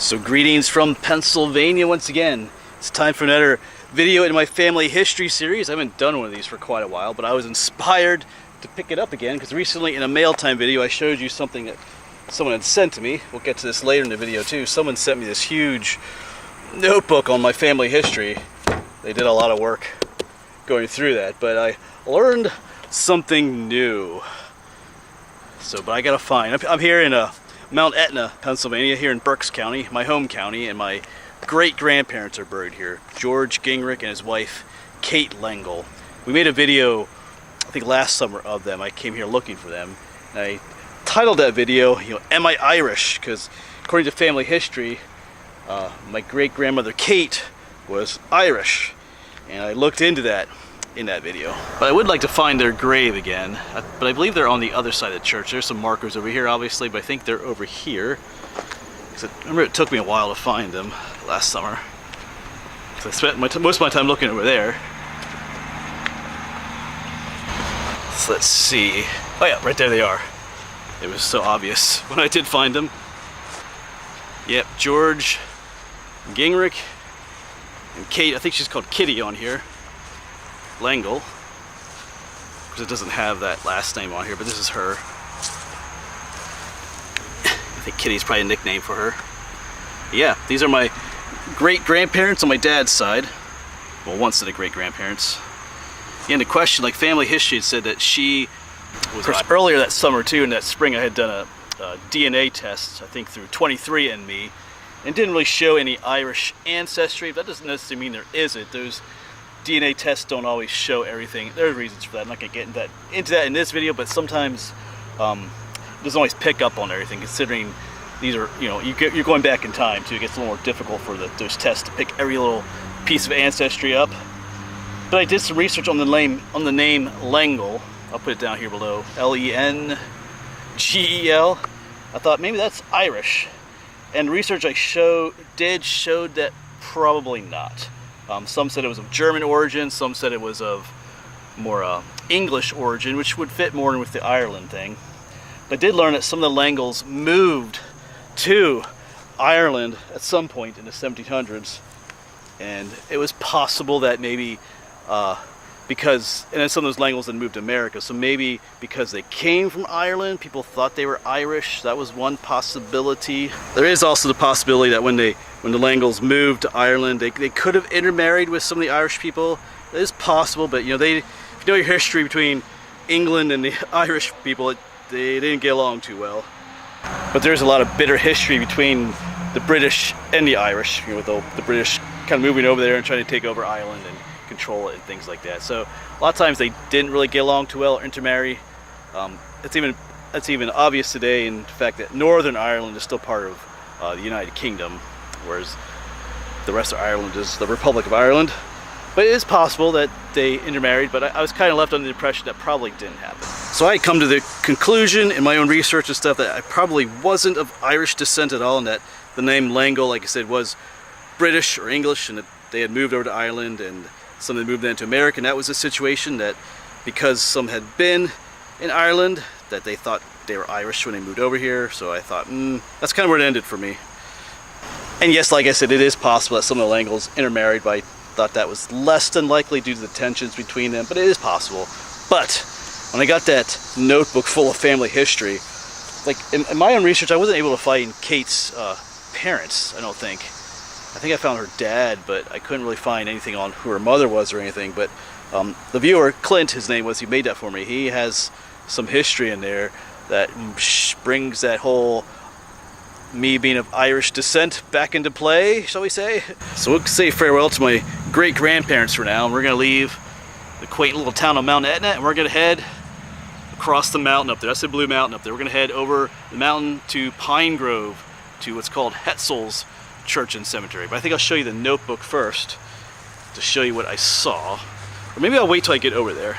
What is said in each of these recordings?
So greetings from Pennsylvania once again. It's time for another video in my family history series. I haven't done one of these for quite a while, but I was inspired to pick it up again because recently in a mail time video I showed you something that someone had sent to me. We'll get to this later in the video too. Someone sent me this huge notebook on my family history. They did a lot of work going through that, but I learned something new. But I gotta find. I'm here in Mount Etna, Pennsylvania, here in Berks County, my home county, and my great-grandparents are buried here. George Gingrich and his wife, Kate Lengel. We made a video, I think last summer, of them. I came here looking for them. And I titled that video, Am I Irish? Because according to family history, my great-grandmother Kate was Irish. And I looked into that in that video. But I would like to find their grave again, but I believe they're on the other side of the church. There's some markers over here obviously, but I think they're over here. I remember it took me a while to find them last summer. So I spent most of my time looking over there. So let's see. Oh yeah, right there they are. It was so obvious when I did find them. Yep, George Gingrich and Kate, I think she's called Kitty on here. Lengel, because it doesn't have that last name on here, but this is her. I think Kitty's probably a nickname for her. Yeah, these are my great-grandparents on my dad's side. Well, one set of great-grandparents. And the question, like family history, had said that she was earlier that summer too, in that spring I had done a DNA test, I think through 23andMe, and didn't really show any Irish ancestry. That doesn't necessarily mean there isn't. Those DNA tests don't always show everything. There are reasons for that. I'm not going to get into that in this video, but sometimes it doesn't always pick up on everything, considering these are, you're going back in time too. It gets a little more difficult for those tests to pick every little piece of ancestry up. But I did some research on the name Lengel. I'll put it down here below. Lengel. I thought maybe that's Irish, and research I showed that probably not. Some said it was of German origin, some said it was of more English origin, which would fit more in with the Ireland thing. But I did learn that some of the Lengels moved to Ireland at some point in the 1700s, and it was possible that maybe and then some of those Lengels then moved to America, so maybe because they came from Ireland, people thought they were Irish. That was one possibility. There is also the possibility that when the Lengels moved to Ireland, they could have intermarried with some of the Irish people. It is possible, but if you know your history between England and the Irish people, they didn't get along too well. But there's a lot of bitter history between the British and the Irish, with the British kind of moving over there and trying to take over Ireland and control it and things like that. So a lot of times they didn't really get along too well or intermarry. That's even obvious today in the fact that Northern Ireland is still part of the United Kingdom, whereas the rest of Ireland is the Republic of Ireland. But it is possible that they intermarried, but I was kind of left under the impression that probably didn't happen. So I come to the conclusion in my own research and stuff that I probably wasn't of Irish descent at all, and that the name Lengel, like I said, was British or English, and that they had moved over to Ireland, and some had moved then to America. And that was a situation that, because some had been in Ireland, that they thought they were Irish when they moved over here. So I thought, that's kind of where it ended for me. And yes, like I said, it is possible that some of the Lengels intermarried, but I thought that was less than likely due to the tensions between them, but it is possible. But when I got that notebook full of family history, like in my own research, I wasn't able to find Kate's parents, I don't think. I think I found her dad, but I couldn't really find anything on who her mother was or anything. But the viewer, Clint, his name was, he made that for me. He has some history in there that brings that whole me being of Irish descent back into play, shall we say. So we'll say farewell to my great-grandparents for now, and we're going to leave the quaint little town of Mount Etna, and we're going to head across the mountain up there. That's the Blue Mountain up there. We're going to head over the mountain to Pine Grove, to what's called Hetzel's Church and Cemetery. But I think I'll show you the notebook first to show you what I saw. Or maybe I'll wait till I get over there.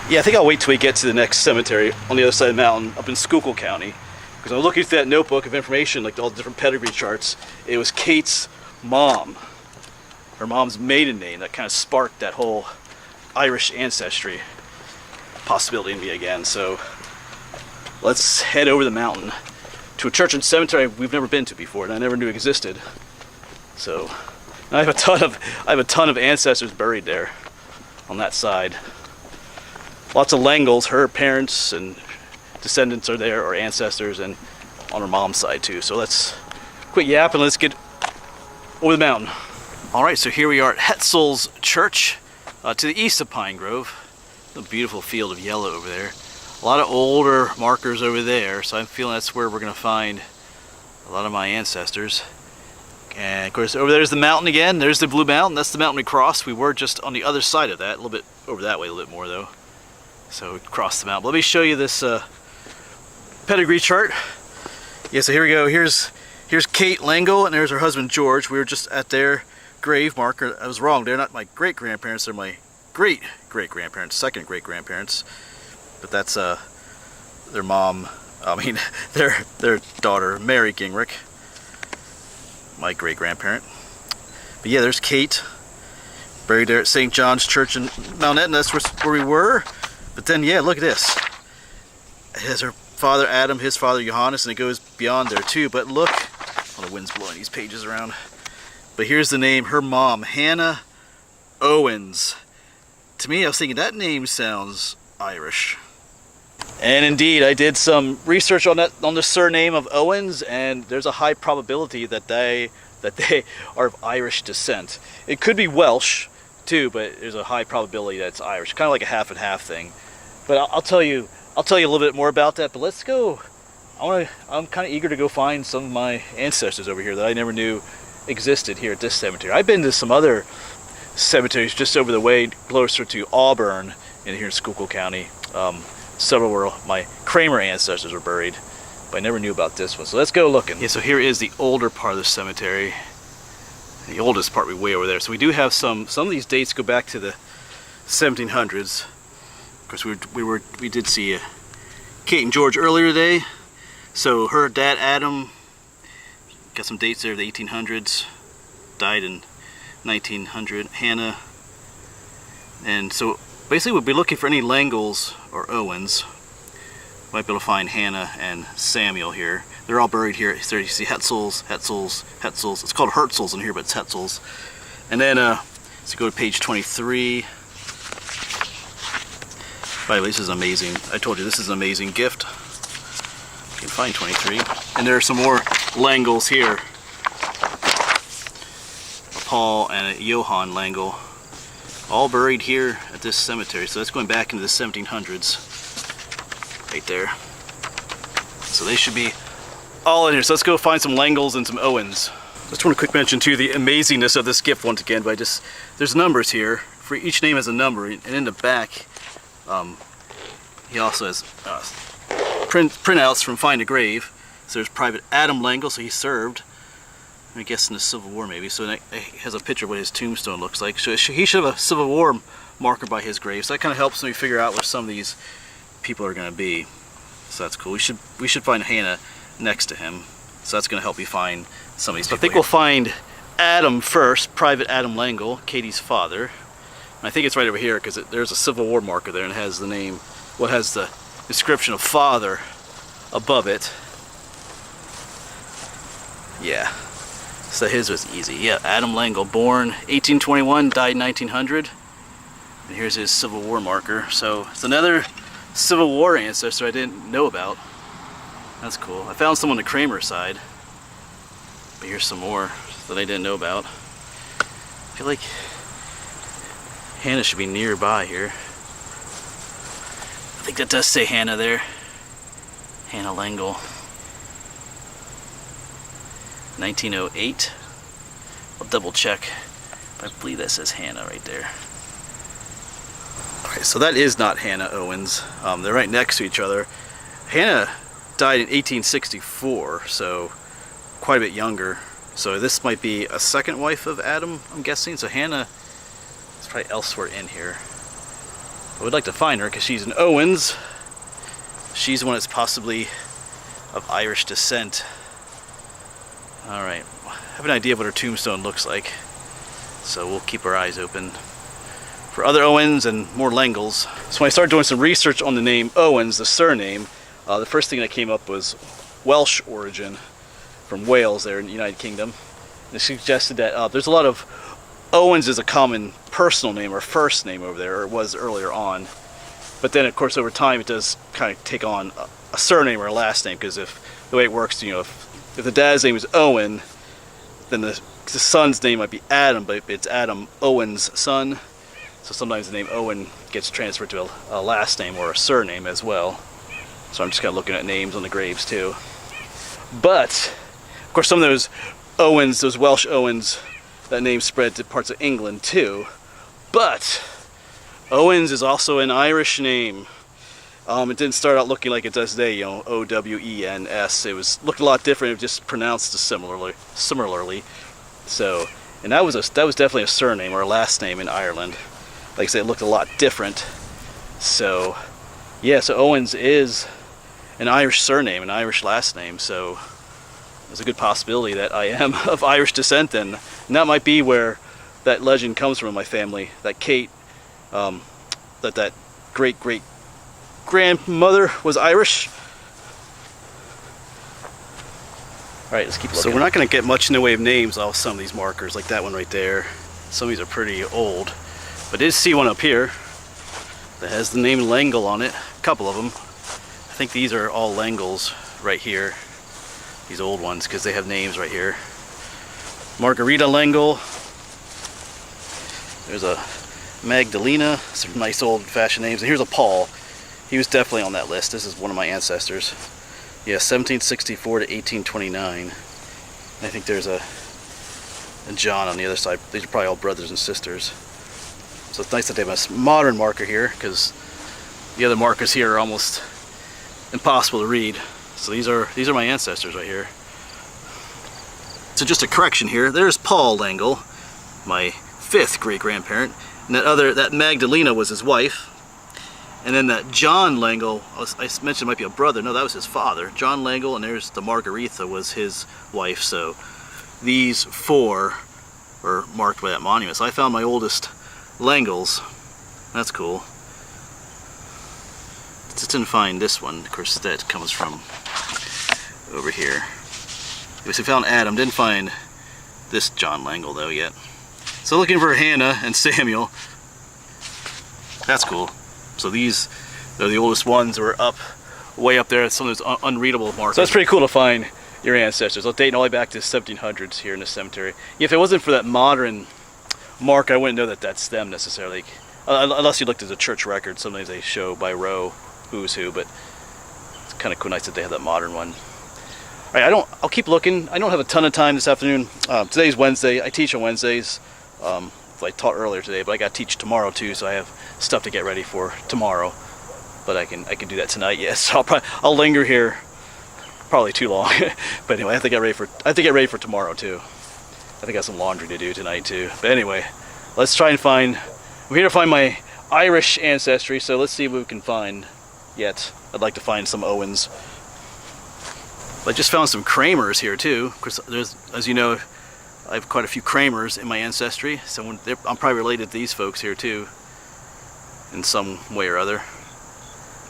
Yeah, I think I'll wait till we get to the next cemetery on the other side of the mountain up in Schuylkill County. Because I was looking through that notebook of information, like all the different pedigree charts. It was Kate's mom. Her mom's maiden name that kind of sparked that whole Irish ancestry possibility in me again. So let's head over the mountain to a church and cemetery we've never been to before, and I never knew existed. So I have a ton of ancestors buried there on that side. Lots of Langles, her parents and descendants are there, or ancestors, and on her mom's side too. So let's quit yapping, let's get over the mountain. All right, so here we are at Hetzel's church, to the east of Pine Grove. A beautiful field of yellow over there. A lot of older markers over there, so I'm feeling that's where we're gonna find a lot of my ancestors. And of course, over there's the mountain again. There's the Blue Mountain. That's the mountain we crossed. We were just on the other side of that, a little bit over that way, a little bit more though. So we crossed the mountain. Let me show you this pedigree chart. Yeah, so here we go. Here's Kate Langle, and there's her husband George. We were just at their grave marker. I was wrong. They're not my great-grandparents. They're my great-great-grandparents, second great-grandparents. But that's their mom. I mean, their daughter, Mary Gingrich, my great-grandparent. But yeah, there's Kate, buried there at St. John's Church in Mount Etna. That's where we were. But then, yeah, look at this. It has her father Adam, his father Johannes, and it goes beyond there too. But look, oh, the wind's blowing these pages around. But here's the name, her mom, Hannah Owens. To me, I was thinking that name sounds Irish. And indeed, I did some research on the surname of Owens, and there's a high probability that they are of Irish descent. It could be Welsh too, but there's a high probability that it's Irish, kind of like a half and half thing. But I'll tell you a little bit more about that. But let's go. I'm kind of eager to go find some of my ancestors over here that I never knew existed here at this cemetery. I've been to some other cemeteries just over the way, closer to Auburn in here in Schuylkill County. Several where my Kramer ancestors were buried, but I never knew about this one. So let's go looking. Yeah, so here is the older part of the cemetery. The oldest part, we way over there. So we do have some of these dates go back to the 1700s. Of course, we did see Kate and George earlier today. So her dad Adam got some dates there, the 1800s. Died in 1900. Hannah, and so basically we'll be looking for any Langles or Owens. Might be able to find Hannah and Samuel here. They're all buried here. So you see Hetzels. It's called Herzels in here, but it's Hetzels. And then, let's go to page 23. By the way, this is amazing. I told you this is an amazing gift. You can find 23. And there are some more Langles here. Paul and Johann Langle. All buried here at this cemetery. So that's going back into the 1700s. Right there. So they should be all in here. So let's go find some Langles and some Owens. Just want to quick mention too the amazingness of this gift once again, but there's numbers here. For each name has a number, and in the back he also has printouts from Find a Grave. So there's Private Adam Langle, so he served, I guess in the Civil War maybe. So it has a picture of what his tombstone looks like. So he should have a Civil War marker by his grave. So that kind of helps me figure out where some of these people are going to be. So that's cool. We should find Hannah next to him. So that's going to help me find some of these people. I think we'll find Adam first, Private Adam Langle, Katie's father. And I think it's right over here because there's a Civil War marker there and it has the name, well, it has the description of father above it. Yeah. So his was easy. Yeah, Adam Langle, born 1821, died 1900. And here's his Civil War marker. So it's another Civil War ancestor I didn't know about. That's cool. I found some on the Kramer side, but here's some more that I didn't know about. I feel like Hannah should be nearby here. I think that does say Hannah there. Hannah Langle. 1908. I'll double check. I believe that says Hannah right there. Alright, so that is not Hannah Owens. They're right next to each other. Hannah died in 1864, so quite a bit younger. So this might be a second wife of Adam, I'm guessing. So Hannah is probably elsewhere in here. I would like to find her because she's an Owens. She's the one that's possibly of Irish descent. Alright, I have an idea of what her tombstone looks like. So we'll keep our eyes open for other Owens and more Langles. So when I started doing some research on the name Owens, the surname, the first thing that came up was Welsh origin from Wales there in the United Kingdom. And it suggested that there's a lot of Owens is a common personal name or first name over there, or it was earlier on. But then, of course, over time it does kind of take on a surname or a last name, because if the way it works, you know, if the dad's name is Owen, then the son's name might be Adam, but it's Adam Owen's son. So sometimes the name Owen gets transferred to a last name or a surname as well. So I'm just kind of looking at names on the graves too. But, of course, some of those Owens, those Welsh Owens, that name spread to parts of England too. But Owens is also an Irish name. It didn't start out looking like it does today, you know, O-W-E-N-S. It looked a lot different. It was just pronounced similarly. So, and that was definitely a surname or a last name in Ireland. Like I said, it looked a lot different. So, yeah, so Owens is an Irish surname, an Irish last name. So there's a good possibility that I am of Irish descent then. And that might be where that legend comes from in my family. That Kate, that great-great-grandmother was Irish. Alright, let's keep looking. So we're not going to get much in the way of names off some of these markers, like that one right there. Some of these are pretty old. But I did see one up here that has the name Langle on it. A couple of them. I think these are all Langles right here. These old ones, because they have names right here. Margarita Langle. There's a Magdalena. Some nice old-fashioned names. And here's a Paul. He was definitely on that list. This is one of my ancestors. Yeah, 1764 to 1829. And I think there's a John on the other side. These are probably all brothers and sisters. So it's nice that they have a modern marker here, because the other markers here are almost impossible to read. So these are my ancestors right here. So just a correction here. There's Paul Langle, my 5th great-grandparent, and that Magdalena was his wife. And then that John Langle, I mentioned might be a brother. No, that was his father. John Langle, and there's the Margaretha was his wife. So these 4 are marked by that monument. So I found my oldest Langles. That's cool. Just didn't find this one. Of course, that comes from over here. We found Adam. Didn't find this John Langle though yet. So looking for Hannah and Samuel. That's cool. So these are the oldest ones. Were up way up there. Some of those unreadable markers. So that's pretty cool to find your ancestors. They'll date all the way back to the 1700s here in the cemetery. If it wasn't for that modern mark, I wouldn't know that that's them necessarily. Unless you looked at the church record, sometimes they show by row who's who, but it's kind of cool, nice that they have that modern one. All right, I'll keep looking. I don't have a ton of time this afternoon. Today's Wednesday. I teach on Wednesdays. I taught earlier today, but I got to teach tomorrow too, so I have stuff to get ready for tomorrow. But I can do that tonight. Yes, so I'll linger here. Probably too long, but anyway, I have to get ready for tomorrow too. I think I got some laundry to do tonight too. But anyway, let's try and find. I'm here to find my Irish ancestry, so let's see what we can find yet. I'd like to find some Owens. I just found some Kramers here too. Of course, there's, as you know, I have quite a few Kramers in my ancestry, so I'm probably related to these folks here too, in some way or other.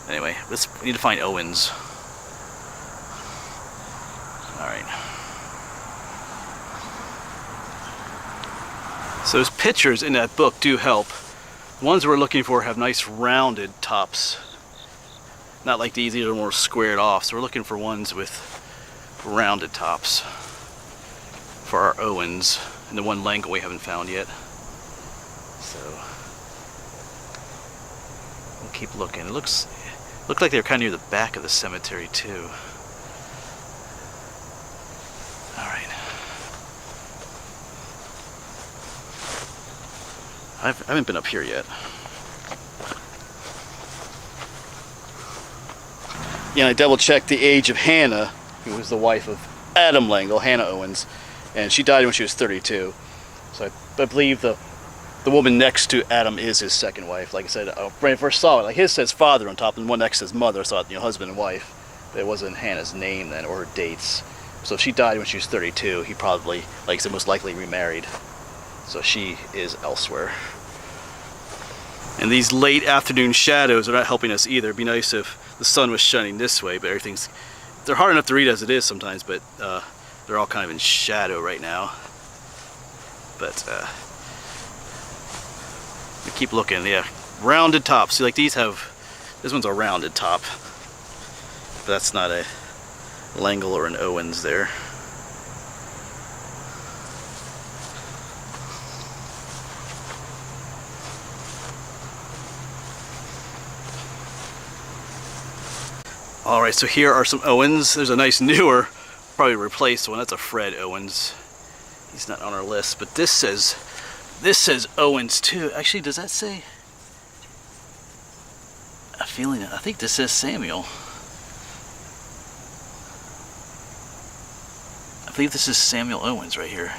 Anyway, we need to find Owens. All right. So those pictures in that book do help. The ones we're looking for have nice rounded tops. Not like these are more squared off, so we're looking for ones with rounded tops for our Owens, and the one Langle we haven't found yet. So we'll keep looking. It looks like they're kind of near the back of the cemetery too. All right. I haven't been up here yet. Yeah, I double checked the age of Hannah, who was the wife of Adam Langle, Hannah Owens, and she died when she was 32. So I believe the woman next to Adam is his second wife. Like I said, when I first saw it, like his says father on top, and one next says mother, so I thought, husband and wife. But it wasn't Hannah's name then, or her dates. So if she died when she was 32, he probably, like I said, most likely remarried. So she is elsewhere. And these late afternoon shadows are not helping us either. It'd be nice if the sun was shining this way, but everything's they're hard enough to read as it is sometimes, but they're all kind of in shadow right now. But we keep looking. Yeah, rounded tops. See, like these have, this one's a rounded top, but that's not a Langle or an Owens there. Alright, so here are some Owens. There's a nice newer, probably replaced one. That's a Fred Owens. He's not on our list, but this says Owens too. Actually, does that say? I think this says Samuel. I believe this is Samuel Owens right here.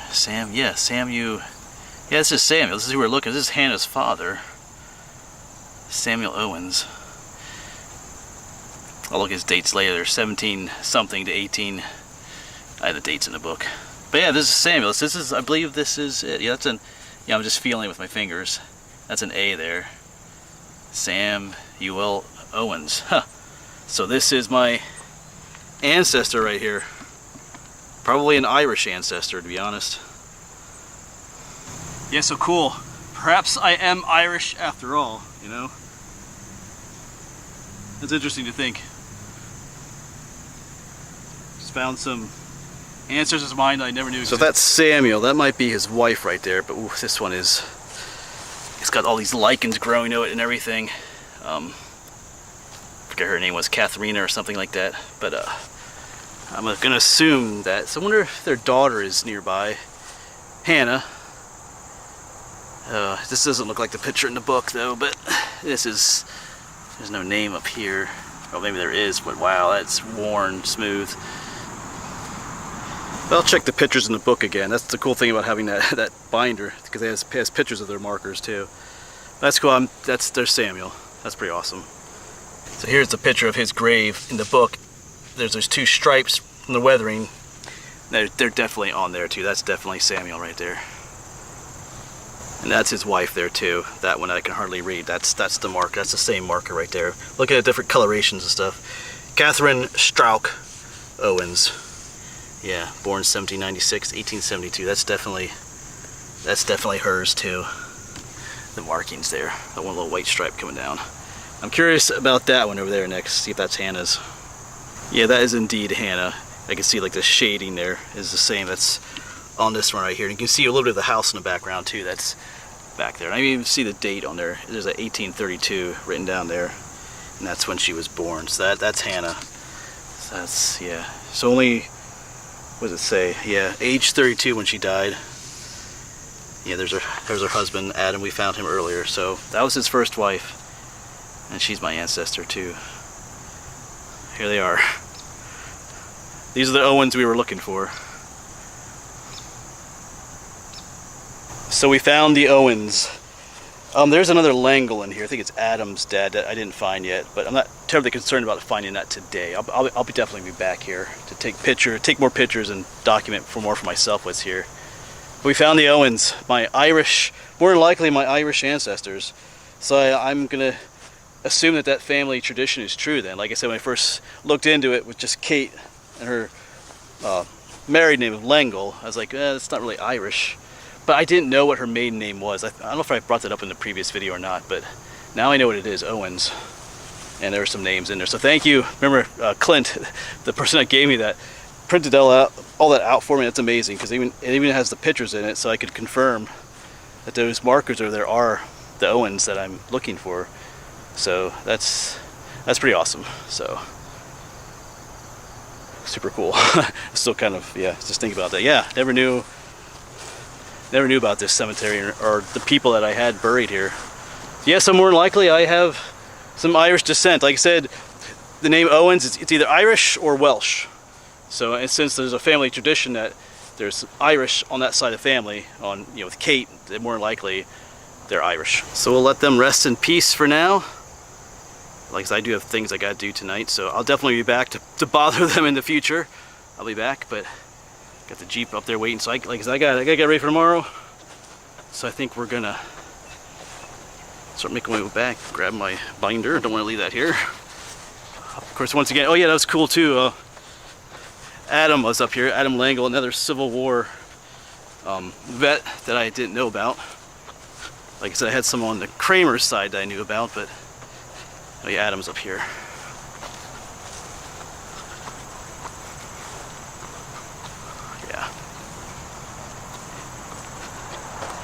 Yeah, this is Samuel. This is who we're looking. This is Hannah's father, Samuel Owens. I'll look at his dates later. 17 something to 18. I have the dates in the book. But yeah, this is Samuel. This is, I believe this is it. Yeah, that's an. Yeah, I'm just feeling it with my fingers. That's an A there. Samuel Owens. Huh. So this is my ancestor right here. Probably an Irish ancestor, to be honest. Yeah, so cool. Perhaps I am Irish after all, you know? That's interesting to think. Just found some ancestors of mine I never knew existed. So that's Samuel. That might be his wife right there, but ooh, this one is, it's got all these lichens growing to it and everything. I forget her name was Katharina or something like that, but I'm gonna assume that. So I wonder if their daughter is nearby. Hannah. This doesn't look like the picture in the book though, but this is, there's no name up here. Well, maybe there is, but wow, that's worn smooth. But I'll check the pictures in the book again. That's the cool thing about having that binder, because it has pictures of their markers too. That's cool. There's Samuel. That's pretty awesome. So here's the picture of his grave in the book. There's two stripes from the weathering. They're definitely on there too. That's definitely Samuel right there. And that's his wife there too. That one I can hardly read. That's the marker. That's the same marker right there. Look at the different colorations and stuff. Catherine Strauch Owens. Yeah, born 1796, 1872. That's definitely hers too. The markings there. That one little white stripe coming down. I'm curious about that one over there next. See if that's Hannah's. Yeah, that is indeed Hannah. I can see like the shading there is the same. That's on this one right here. And you can see a little bit of the house in the background too. That's back there. And I even see the date on there. There's a 1832 written down there, and that's when she was born. So that's Hannah. So that's, yeah. So only, what does it say? Yeah, age 32 when she died. Yeah, there's her husband Adam. We found him earlier. So that was his first wife, and she's my ancestor too. Here they are. These are the Owens we were looking for. So we found the Owens. There's another Langle in here. I think it's Adam's dad that I didn't find yet, but I'm not terribly concerned about finding that today. I'll definitely be back here to take more pictures and document more for myself what's here. But we found the Owens, more than likely my Irish ancestors. So I'm gonna assume that family tradition is true then. Like I said, when I first looked into it with just Kate and her married name of Langle, I was like, that's not really Irish. But I didn't know what her maiden name was. I don't know if I brought that up in the previous video or not, but now I know what it is, Owens. And there are some names in there. So thank you. Remember Clint, the person that gave me that, printed all that out for me. That's amazing, because it even has the pictures in it, so I could confirm that those markers over there are the Owens that I'm looking for. So that's pretty awesome. So super cool. Still kind of, yeah, just think about that. Yeah, never knew about this cemetery or the people that I had buried here. Yeah, so more than likely I have some Irish descent. Like I said, the name Owens, it's either Irish or Welsh. So, and since there's a family tradition that there's Irish on that side of the family, with Kate, more than likely they're Irish. So we'll let them rest in peace for now. Like I said, I do have things I gotta do tonight, so I'll definitely be back to bother them in the future. I'll be back, but got the Jeep up there waiting, so I gotta get ready for tomorrow. So I think we're gonna start making my way back, grab my binder. Don't want to leave that here. Of course, once again, oh yeah, that was cool too. Adam was up here. Adam Langle, another Civil War vet that I didn't know about. Like I said, I had some on the Kramer side that I knew about, but oh yeah, Adam's up here. Yeah.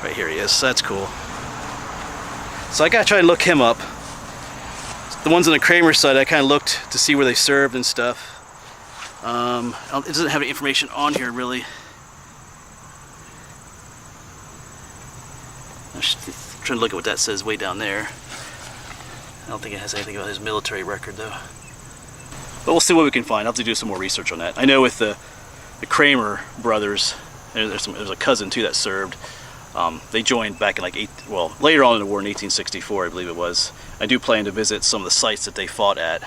Right here he is. So that's cool. So I gotta try and look him up. The ones on the Kramer side, I kind of looked to see where they served and stuff. It doesn't have any information on here really. I'm trying to look at what that says way down there. I don't think it has anything about his military record though. But we'll see what we can find. I'll have to do some more research on that. I know with the Kramer brothers, there's a cousin too that served. They joined back in like later on in the war in 1864, I believe it was. I do plan to visit some of the sites that they fought at.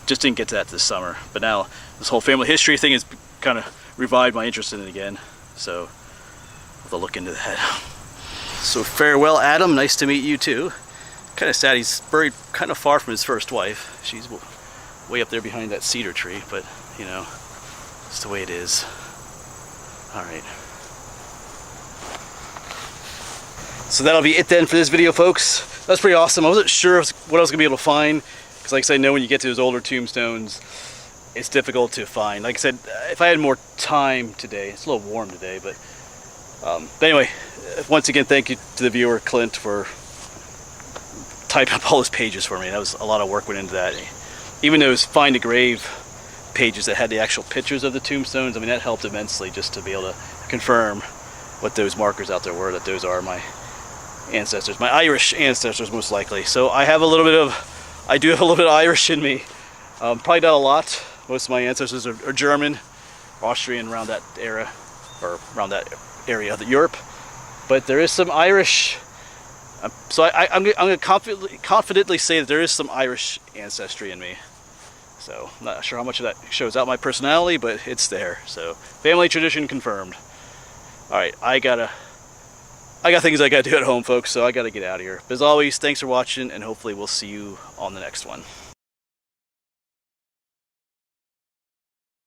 Just didn't get to that this summer, but now this whole family history thing has kind of revived my interest in it again. So I'll have to look into that. So farewell, Adam. Nice to meet you too. Kind of sad he's buried kind of far from his first wife. She's way up there behind that cedar tree, but you know, it's the way it is. All right. So that'll be it then for this video, folks. That's pretty awesome. I wasn't sure what I was gonna be able to find, because like I said, I know when you get to those older tombstones, it's difficult to find. Like I said, if I had more time today, it's a little warm today, but anyway, once again, thank you to the viewer, Clint, for typing up all those pages for me. That was a lot of work went into that. Even those Find a Grave pages that had the actual pictures of the tombstones, I mean, that helped immensely just to be able to confirm what those markers out there were, that those are my ancestors, my Irish ancestors most likely. So I do have a little bit of Irish in me. Probably not a lot. Most of my ancestors are German, Austrian, around that era, or around that area of Europe. But there is some Irish. So I'm going to confidently say that there is some Irish ancestry in me. So I'm not sure how much of that shows out my personality, but it's there. So family tradition confirmed. All right, I got things I gotta do at home, folks, so I gotta get out of here. But as always, thanks for watching, and hopefully we'll see you on the next one.